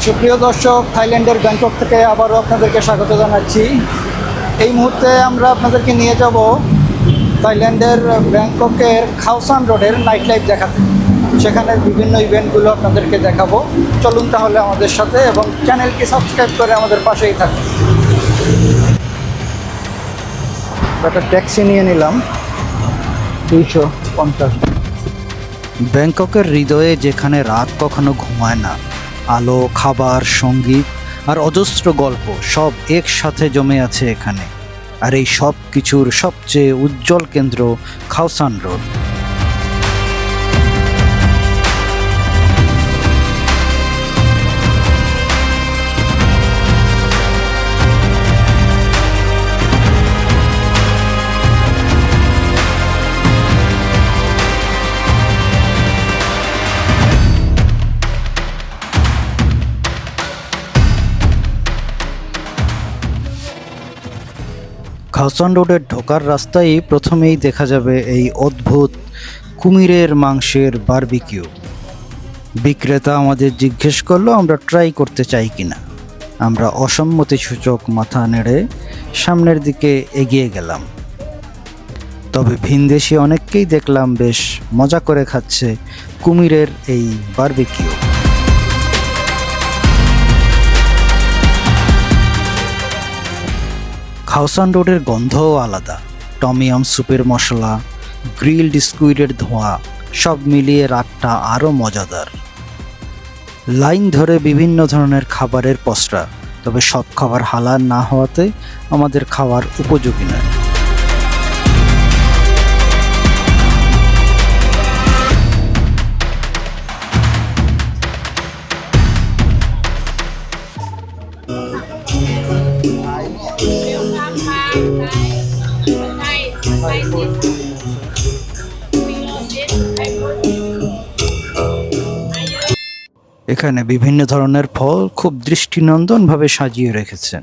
সুপ্রিয় দর্শক, থাইল্যান্ডের ব্যাংকক থেকে আবারও আপনাদেরকে স্বাগত জানাচ্ছি। এই মুহূর্তে আমরা আপনাদেরকে নিয়ে যাব থাইল্যান্ডের ব্যাংককের খাওসান রোডের নাইট লাইফ দেখাতে। সেখানের বিভিন্ন ইভেন্টগুলো আপনাদেরকে দেখাবো। চলুন তাহলে আমাদের সাথে, এবং চ্যানেলটি সাবস্ক্রাইব করে আমাদের পাশেই থাকুন। একটা ট্যাক্সি নিয়ে নিলাম 250। ব্যাংককের হৃদয়ে, যেখানে রাত কখনো ঘুমায় না, আলো, খাবার, সঙ্গীত আর অজস্র গল্প সব একসাথে জমে আছে এখানে। আর এই সব কিছুর সবচেয়ে উজ্জ্বল কেন্দ্র খাওসান রোড। খাওসান রোডের ঢোকার রাস্তায় প্রথমেই দেখা যাবে এই অদ্ভুত কুমিরের মাংসের বারবিকিউ। বিক্রেতা আমাদের জিজ্ঞেস করলো আমরা ট্রাই করতে চাই কিনা। আমরা অসম্মতিসূচক মাথা নেড়ে সামনের দিকে এগিয়ে গেলাম। তবে ভিনদেশি অনেককেই দেখলাম বেশ মজা করে খাচ্ছে কুমিরের এই বারবিকিউ। খাওসান রোডের গন্ধও আলাদা। টমিয়াম স্যুপের মশলা, গ্রিলড স্কুইডের ধোঁয়া, সব মিলিয়ে রাতটা আরও মজাদার। লাইন ধরে বিভিন্ন ধরনের খাবারের পসরা, তবে সব খাবার হালাল না হওয়াতে আমাদের খাওয়ার উপযোগী নয়। এখানে বিভিন্ন ধরনের ফল খুব দৃষ্টিনন্দনভাবে সাজিয়ে রেখেছেন।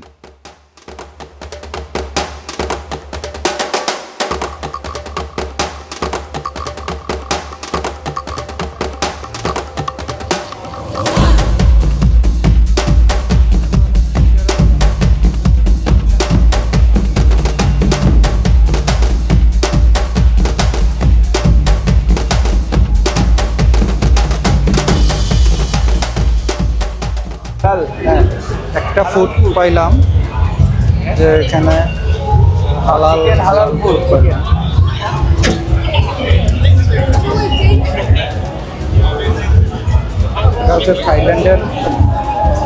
একটা ফুড পাইলাম যে এখানে হালাল ফুড। এটা হচ্ছে থাইল্যান্ডের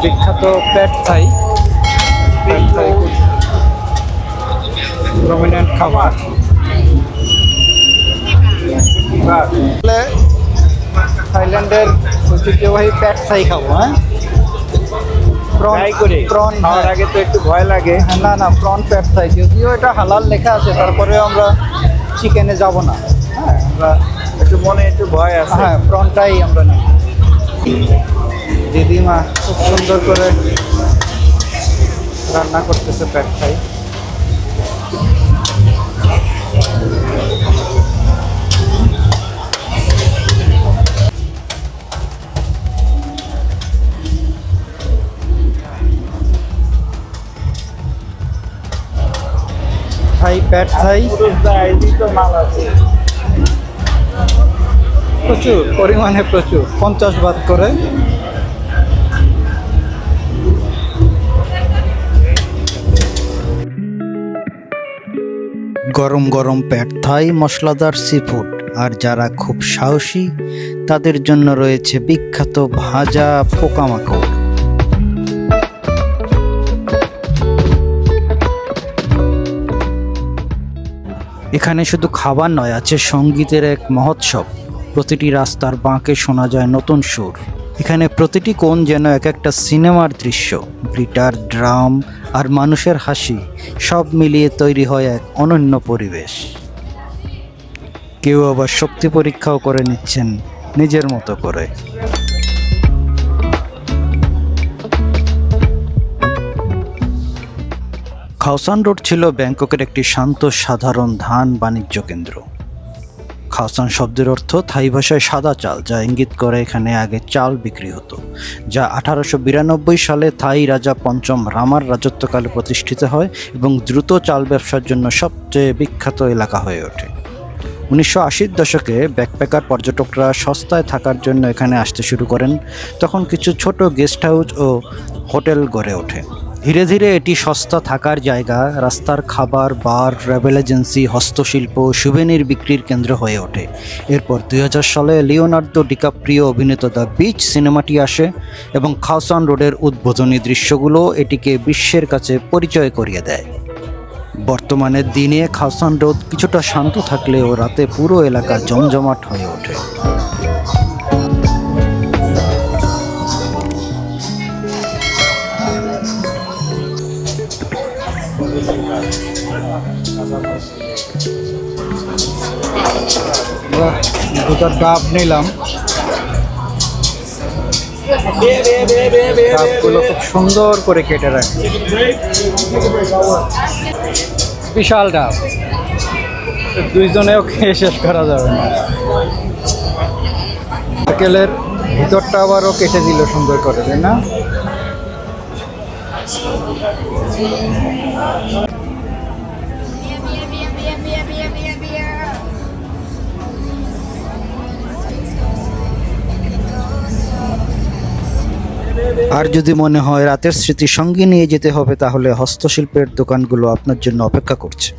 বিখ্যাত প্যাড থাই। খুব প্রমিনেন্ট খাবার। থাইল্যান্ডের ঐতিহ্যবাহী প্যাড থাই খাবো। প্রন খাওয়ার আগে তো একটু ভয় লাগে। না, প্রন প্যাড থাই, যদিও এটা হালাল লেখা আছে, তারপরেও আমরা চিকেনে যাব না। হ্যাঁ, আমরা একটু ভয় আছে। হ্যাঁ, প্রনটাই আমরা নিই। দিদিমা খুব সুন্দর করে রান্না করতেছে প্যাড থাই। প্যাড থাই প্রচুর পরিমাণে, 50 বাত করে। গরম গরম প্যাড থাই, মশলাদার সি ফুড, আর যারা খুব সাহসী তাদের জন্য রয়েছে বিখ্যাত ভাজা পোকামাকড়। এখানে শুধু খাবার নয়, আছে সঙ্গীতের এক মহোৎসব। প্রতিটি রাস্তার বাঁকে শোনা যায় নতুন সুর। এখানে প্রতিটি কোণ যেন এক একটা সিনেমার দৃশ্য। গিটার, ড্রাম আর মানুষের হাসি সব মিলিয়ে তৈরি হয় এক অনন্য পরিবেশ। কেউ আবার শক্তি পরীক্ষাও করে নিচ্ছেন নিজের মতো করে। খাওসান রোড ছিল ব্যাংককের একটি শান্ত সাধারণ ধান বাণিজ্য কেন্দ্র। খাওসান শব্দের অর্থ থাই ভাষায় সাদা চাল, যা ইঙ্গিত করে এখানে আগে চাল বিক্রি হতো, যা 1892 সালে থাই রাজা পঞ্চম রামার রাজত্বকালে প্রতিষ্ঠিত হয় এবং দ্রুত চাল ব্যবসার জন্য সবচেয়ে বিখ্যাত এলাকা হয়ে ওঠে। 1980-র দশকে ব্যাকপ্যাকার পর্যটকরা সস্তায় থাকার জন্য এখানে আসতে শুরু করেন। তখন কিছু ছোট গেস্ট হাউস ও হোটেল গড়ে ওঠে। ধীরে ধীরে এটি সস্তা থাকার জায়গা, রাস্তার খাবার, বার, ট্রাভেল এজেন্সি, হস্তশিল্প, সুভেনির বিক্রির কেন্দ্র হয়ে ওঠে। এরপর 2000 সালে লিওনার্দো ডিকাপ্রিও অভিনীত দ্য বিচ সিনেমাটি আসে এবং খাওসান রোডের উদ্বোধনী দৃশ্যগুলো এটিকে বিশ্বের কাছে পরিচয় করিয়ে দেয়। বর্তমানে দিনে খাওসান রোড কিছুটা শান্ত থাকলেও রাতে পুরো এলাকা জমজমাট হয়ে ওঠে। দুটো ডাব নিলাম, ডাবগুলো খুব সুন্দর করে কেটে রাখে, বিশাল ডাব, দুইজনেও খেয়ে শেষ করা যাবে না। নারকেলের ভিতরটা আবারও কেটে দিল সুন্দর করে, তাই না? আর যদি মনে হয় রাতের স্মৃতি সঙ্গে নিয়ে যেতে হবে, তাহলে হস্তশিল্পের দোকানগুলো আপনার জন্য অপেক্ষা করছে।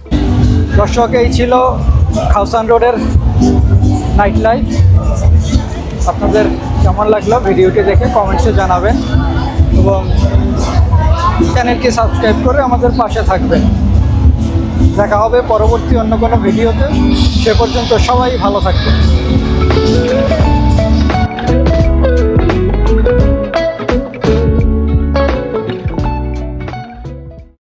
দর্শক, এই ছিল খাওসান রোডের নাইট লাইফ। আপনাদের কেমন লাগলো ভিডিওটি দেখে কমেন্টসে জানাবেন এবং চ্যানেলকে সাবস্ক্রাইব করে আমাদের পাশে থাকবেন। দেখা হবে পরবর্তী অন্য কোনো ভিডিওতে। সে পর্যন্ত সবাই ভালো থাকবেন।